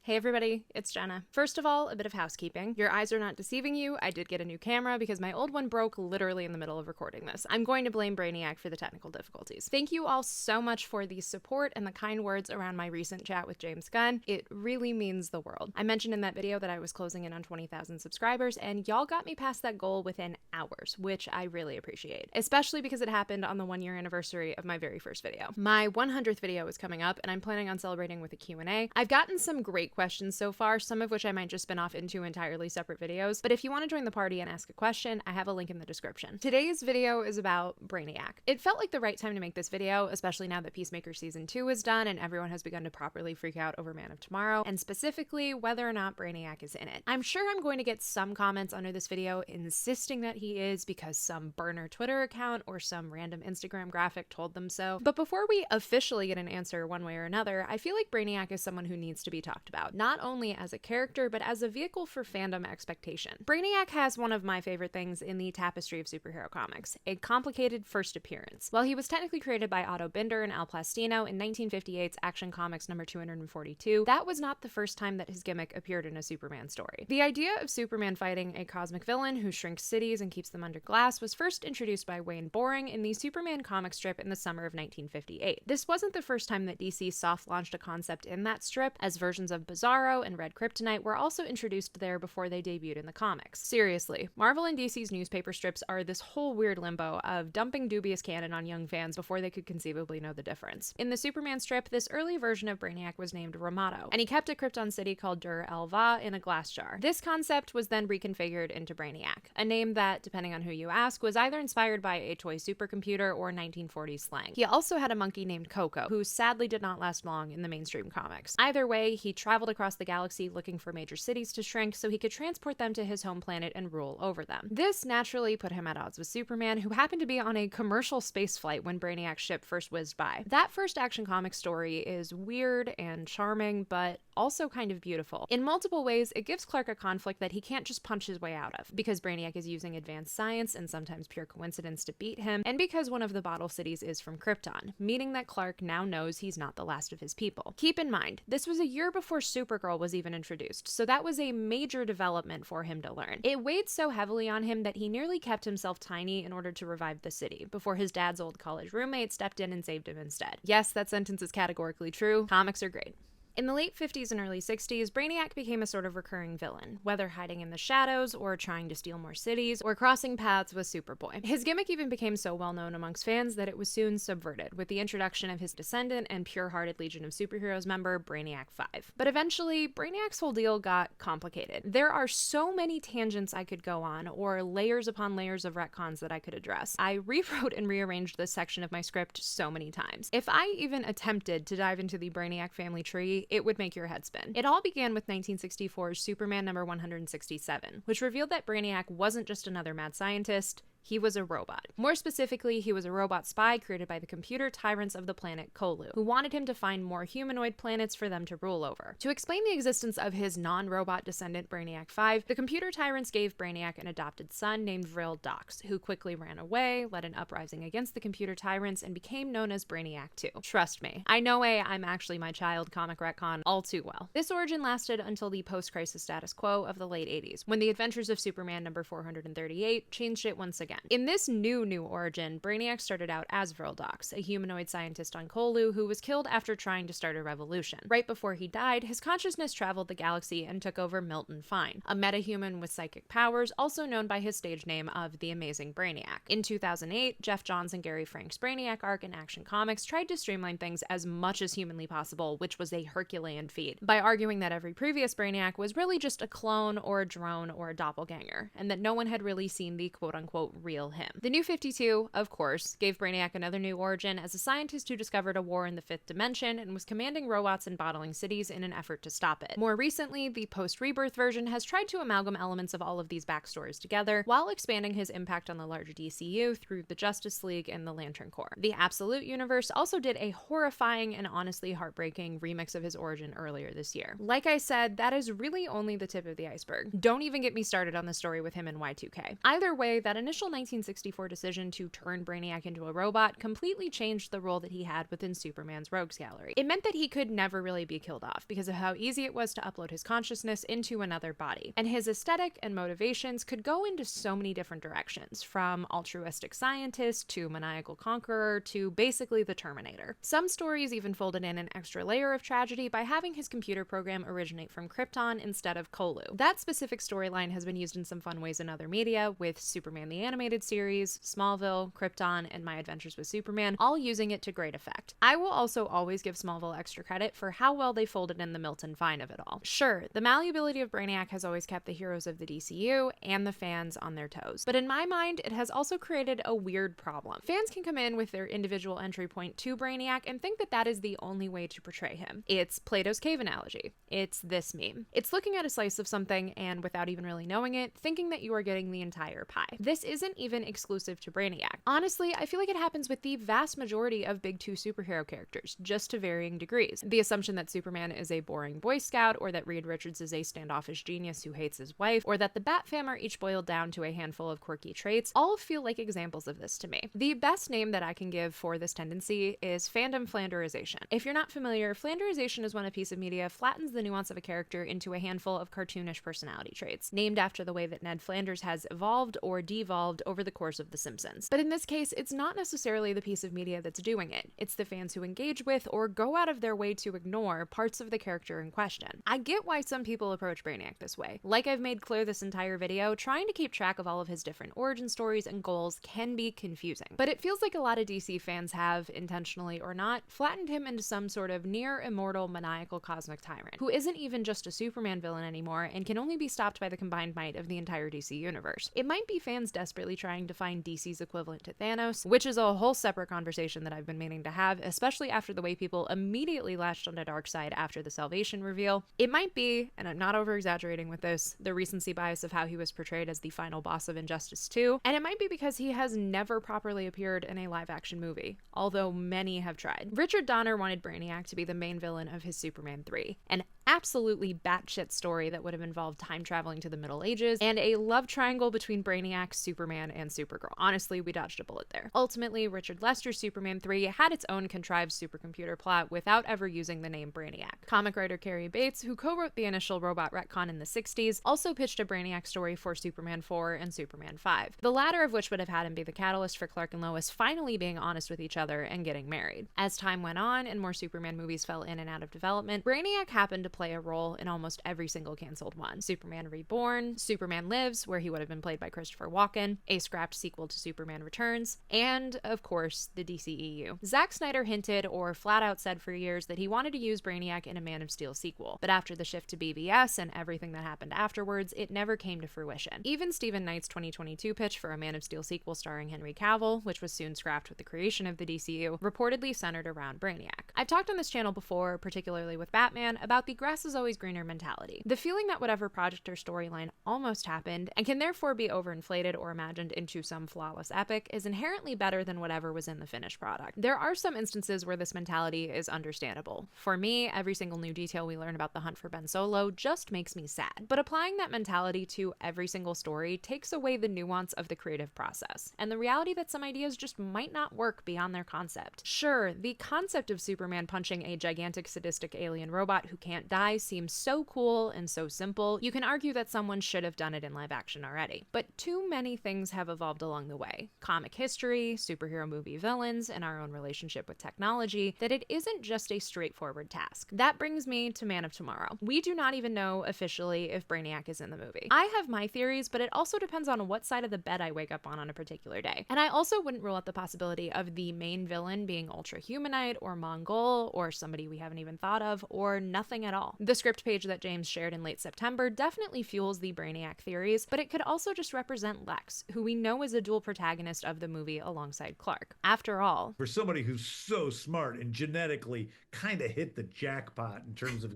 Hey everybody, it's Jenna. First of all, a bit of housekeeping. Your eyes are not deceiving you. I did get a new camera because my old one broke literally in the middle of recording this. I'm going to blame Brainiac for the technical difficulties. Thank you all so much for the support and the kind words around my recent chat with James Gunn. It really means the world. I mentioned in that video that I was closing in on 20,000 subscribers, and y'all got me past that goal within hours, which I really appreciate, especially because it happened on the 1-year anniversary of my very first video. My 100th video is coming up, and I'm planning on celebrating with a Q&A. I've gotten some great questions so far, some of which I might just spin off into entirely separate videos, but if you want to join the party and ask a question, I have a link in the description. Today's video is about Brainiac. It felt like the right time to make this video, especially now that Peacemaker Season 2 is done and everyone has begun to properly freak out over Man of Tomorrow, and specifically whether or not Brainiac is in it. I'm sure I'm going to get some comments under this video insisting that he is because some burner Twitter account or some random Instagram graphic told them so, but before we officially get an answer one way or another, I feel like Brainiac is someone who needs to be talked about, not only as a character, but as a vehicle for fandom expectation. Brainiac has one of my favorite things in the tapestry of superhero comics, a complicated first appearance. While he was technically created by Otto Binder and Al Plastino in 1958's Action Comics number 242, that was not the first time that his gimmick appeared in a Superman story. The idea of Superman fighting a cosmic villain who shrinks cities and keeps them under glass was first introduced by Wayne Boring in the Superman comic strip in the summer of 1958. This wasn't the first time that DC soft-launched a concept in that strip, as versions of Bizarro and Red Kryptonite were also introduced there before they debuted in the comics. Seriously, Marvel and DC's newspaper strips are this whole weird limbo of dumping dubious canon on young fans before they could conceivably know the difference. In the Superman strip, this early version of Brainiac was named Ramato, and he kept a Krypton city called Dur El-Va in a glass jar. This concept was then reconfigured into Brainiac, a name that, depending on who you ask, was either inspired by a toy supercomputer or 1940s slang. He also had a monkey named Coco, who sadly did not last long in the mainstream comics. Either way, he traveled across the galaxy looking for major cities to shrink so he could transport them to his home planet and rule over them. This naturally put him at odds with Superman, who happened to be on a commercial space flight when Brainiac's ship first whizzed by. That first Action Comics story is weird and charming, but also kind of beautiful. In multiple ways, it gives Clark a conflict that he can't just punch his way out of, because Brainiac is using advanced science and sometimes pure coincidence to beat him, and because one of the bottle cities is from Krypton, meaning that Clark now knows he's not the last of his people. Keep in mind, this was a year before Supergirl was even introduced, so that was a major development for him to learn. It weighed so heavily on him that he nearly kept himself tiny in order to revive the city, before his dad's old college roommate stepped in and saved him instead. Yes, that sentence is categorically true. Comics are great. In the late 50s and early 60s, Brainiac became a sort of recurring villain, whether hiding in the shadows, or trying to steal more cities, or crossing paths with Superboy. His gimmick even became so well known amongst fans that it was soon subverted, with the introduction of his descendant and pure-hearted Legion of Superheroes member, Brainiac 5. But eventually, Brainiac's whole deal got complicated. There are so many tangents I could go on, or layers upon layers of retcons that I could address. I rewrote and rearranged this section of my script so many times. If I even attempted to dive into the Brainiac family tree, it would make your head spin. It all began with 1964's Superman number 167, which revealed that Brainiac wasn't just another mad scientist. He was a robot. More specifically, he was a robot spy created by the computer tyrants of the planet Kolu, who wanted him to find more humanoid planets for them to rule over. To explain the existence of his non-robot descendant Brainiac 5, the computer tyrants gave Brainiac an adopted son named Vril Dox, who quickly ran away, led an uprising against the computer tyrants, and became known as Brainiac 2. Trust me, I know I'm actually my child comic retcon all too well. This origin lasted until the post-crisis status quo of the late 80s, when the adventures of Superman number 438 changed it once again. In this new origin, Brainiac started out as Vril Dox, a humanoid scientist on Kolu who was killed after trying to start a revolution. Right before he died, his consciousness traveled the galaxy and took over Milton Fine, a metahuman with psychic powers, also known by his stage name of The Amazing Brainiac. In 2008, Jeff Johns and Gary Frank's Brainiac arc in Action Comics tried to streamline things as much as humanly possible, which was a Herculean feat, by arguing that every previous Brainiac was really just a clone or a drone or a doppelganger, and that no one had really seen the quote-unquote real him. The New 52, of course, gave Brainiac another new origin as a scientist who discovered a war in the fifth dimension and was commanding robots and bottling cities in an effort to stop it. More recently, the post-rebirth version has tried to amalgam elements of all of these backstories together, while expanding his impact on the larger DCU through the Justice League and the Lantern Corps. The Absolute Universe also did a horrifying and honestly heartbreaking remix of his origin earlier this year. Like I said, that is really only the tip of the iceberg. Don't even get me started on the story with him in Y2K. Either way, that initial initial 1964 decision to turn Brainiac into a robot completely changed the role that he had within Superman's rogues gallery. It meant that he could never really be killed off because of how easy it was to upload his consciousness into another body. And his aesthetic and motivations could go into so many different directions, from altruistic scientist to maniacal conqueror to basically the Terminator. Some stories even folded in an extra layer of tragedy by having his computer program originate from Krypton instead of Colu. That specific storyline has been used in some fun ways in other media, with Superman the Animated Series, Smallville, Krypton, and My Adventures with Superman, all using it to great effect. I will also always give Smallville extra credit for how well they folded in the Milton Fine of it all. Sure, the malleability of Brainiac has always kept the heroes of the DCU and the fans on their toes, but in my mind, it has also created a weird problem. Fans can come in with their individual entry point to Brainiac and think that that is the only way to portray him. It's Plato's cave analogy. It's this meme. It's looking at a slice of something and, without even really knowing it, thinking that you are getting the entire pie. This isn't even exclusive to Brainiac. Honestly, I feel like it happens with the vast majority of big two superhero characters, just to varying degrees. The assumption that Superman is a boring Boy Scout, or that Reed Richards is a standoffish genius who hates his wife, or that the Bat Fam are each boiled down to a handful of quirky traits, all feel like examples of this to me. The best name that I can give for this tendency is fandom flanderization. If you're not familiar, flanderization is when a piece of media flattens the nuance of a character into a handful of cartoonish personality traits, named after the way that Ned Flanders has evolved or devolved over the course of The Simpsons. But in this case, it's not necessarily the piece of media that's doing it. It's the fans who engage with or go out of their way to ignore parts of the character in question. I get why some people approach Brainiac this way. Like I've made clear this entire video, trying to keep track of all of his different origin stories and goals can be confusing. But it feels like a lot of DC fans have, intentionally or not, flattened him into some sort of near immortal maniacal cosmic tyrant, who isn't even just a Superman villain anymore and can only be stopped by the combined might of the entire DC universe. It might be fans desperately trying to find DC's equivalent to Thanos, which is a whole separate conversation that I've been meaning to have, especially after the way people immediately latched onto Darkseid after the Salvation reveal. It might be, and I'm not over-exaggerating with this, the recency bias of how he was portrayed as the final boss of Injustice 2, and it might be because he has never properly appeared in a live-action movie, although many have tried. Richard Donner wanted Brainiac to be the main villain of his Superman 3, an absolutely batshit story that would have involved time traveling to the Middle Ages, and a love triangle between Brainiac, Superman, and Supergirl. Honestly, we dodged a bullet there. Ultimately, Richard Lester's Superman 3 had its own contrived supercomputer plot without ever using the name Brainiac. Comic writer Carrie Bates, who co-wrote the initial robot retcon in the 60s, also pitched a Brainiac story for Superman 4 and Superman 5, the latter of which would have had him be the catalyst for Clark and Lois finally being honest with each other and getting married. As time went on and more Superman movies fell in and out of development, Brainiac happened to play a role in almost every single canceled one. Superman Reborn, Superman Lives, where he would have been played by Christopher Walken, a scrapped sequel to Superman Returns, and, of course, the DCEU. Zack Snyder hinted, or flat out said for years, that he wanted to use Brainiac in a Man of Steel sequel, but after the shift to BVS and everything that happened afterwards, it never came to fruition. Even Stephen Knight's 2022 pitch for a Man of Steel sequel starring Henry Cavill, which was soon scrapped with the creation of the DCU, reportedly centered around Brainiac. I've talked on this channel before, particularly with Batman, about the grass is always greener mentality. The feeling that whatever project or storyline almost happened, and can therefore be overinflated or imagined into some flawless epic, is inherently better than whatever was in the finished product. There are some instances where this mentality is understandable. For me, every single new detail we learn about the hunt for Ben Solo just makes me sad. But applying that mentality to every single story takes away the nuance of the creative process, and the reality that some ideas just might not work beyond their concept. Sure, the concept of Superman punching a gigantic sadistic alien robot who can't die seems so cool and so simple, you can argue that someone should have done it in live action already. But too many things have evolved along the way. Comic history, superhero movie villains, and our own relationship with technology, that it isn't just a straightforward task. That brings me to Man of Tomorrow. We do not even know officially if Brainiac is in the movie. I have my theories, but it also depends on what side of the bed I wake up on a particular day. And I also wouldn't rule out the possibility of the main villain being ultra-humanite or Mongol or somebody we haven't even thought of, or nothing at all. The script page that James shared in late September definitely fuels the Brainiac theories, but it could also just represent Lex, who we know is a dual protagonist of the movie alongside Clark. After all, for somebody who's so smart and genetically kind of hit the jackpot in terms of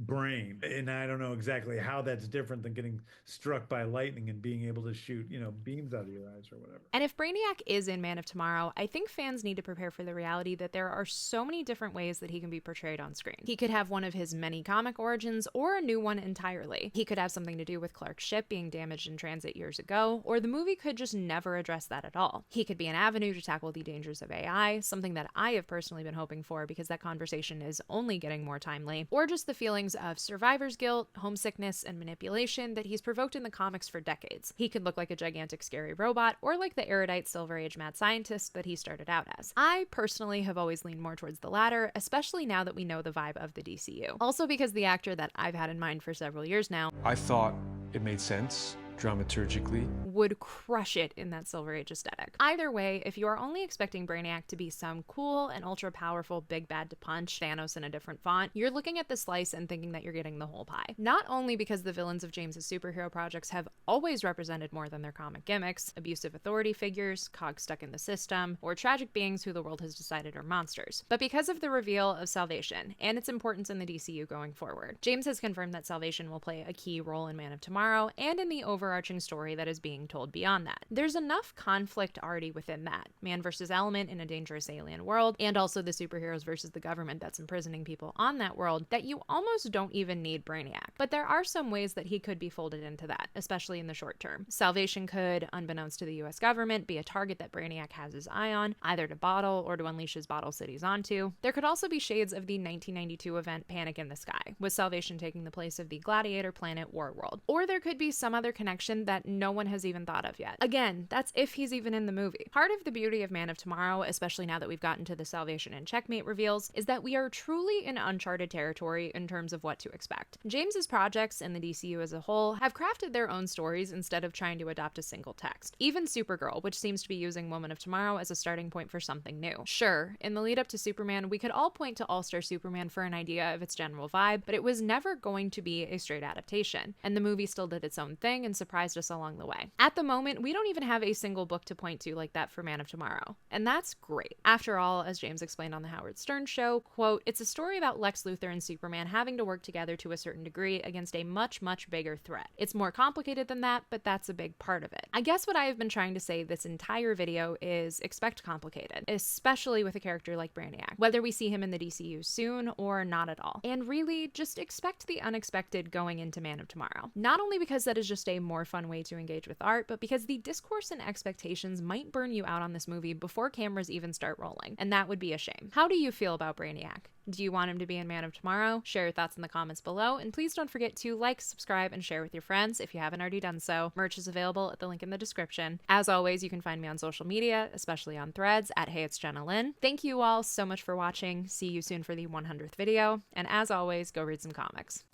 brain. And I don't know exactly how that's different than getting struck by lightning and being able to shoot, beams out of your eyes or whatever. And if Brainiac is in Man of Tomorrow, I think fans need to prepare for the reality that there are so many different ways that he can be portrayed on screen. He could have one of his many comic origins or a new one entirely. He could have something to do with Clark's ship being damaged in transit years ago, or the movie could just never address that at all. He could be an avenue to tackle the dangers of AI, something that I have personally been hoping for because that conversation is only getting more timely, or just the feelings of survivor's guilt, homesickness, and manipulation that he's provoked in the comics for decades. He could look like a gigantic scary robot, or like the erudite Silver Age mad scientist that he started out as. I personally have always leaned more towards the latter, especially now that we know the vibe of the DCU. Also because the actor that I've had in mind for several years now, I thought it made sense dramaturgically, would crush it in that Silver Age aesthetic. Either way, if you are only expecting Brainiac to be some cool and ultra powerful big bad to punch Thanos in a different font, you're looking at the slice and thinking that you're getting the whole pie. Not only because the villains of James's superhero projects have always represented more than their comic gimmicks, abusive authority figures, cogs stuck in the system, or tragic beings who the world has decided are monsters, but because of the reveal of Salvation and its importance in the DCU going forward. James has confirmed that Salvation will play a key role in Man of Tomorrow and in the overarching story that is being told beyond that. There's enough conflict already within that, man versus element in a dangerous alien world, and also the superheroes versus the government that's imprisoning people on that world, that you almost don't even need Brainiac. But there are some ways that he could be folded into that, especially in the short term. Salvation could, unbeknownst to the US government, be a target that Brainiac has his eye on, either to bottle or to unleash his bottle cities onto. There could also be shades of the 1992 event Panic in the Sky, with Salvation taking the place of the Gladiator planet Warworld. Or there could be some other connection that no one has even thought of yet. Again, that's if he's even in the movie. Part of the beauty of Man of Tomorrow, especially now that we've gotten to the Salvation and Checkmate reveals, is that we are truly in uncharted territory in terms of what to expect. James's projects and the DCU as a whole have crafted their own stories instead of trying to adopt a single text. Even Supergirl, which seems to be using Woman of Tomorrow as a starting point for something new. Sure, in the lead up to Superman, we could all point to All-Star Superman for an idea of its general vibe, but it was never going to be a straight adaptation, and the movie still did its own thing and surprised us along the way. At the moment, we don't even have a single book to point to like that for Man of Tomorrow, and that's great. After all, as James explained on the Howard Stern show, quote, "It's a story about Lex Luthor and Superman having to work together to a certain degree against a much, much bigger threat. It's more complicated than that, but that's a big part of it." I guess what I have been trying to say this entire video is expect complicated, especially with a character like Brainiac, whether we see him in the DCU soon or not at all. And really, just expect the unexpected going into Man of Tomorrow. Not only because that is just a more fun way to engage with art, but because the discourse and expectations might burn you out on this movie before cameras even start rolling, and that would be a shame. How do you feel about Brainiac? Do you want him to be in Man of Tomorrow? Share your thoughts in the comments below, and please don't forget to like, subscribe, and share with your friends if you haven't already done so. Merch is available at the link in the description. As always, you can find me on social media, especially on Threads, at Hey It's Jenna Lynn. Thank you all so much for watching. See you soon for the 100th video, and as always, go read some comics.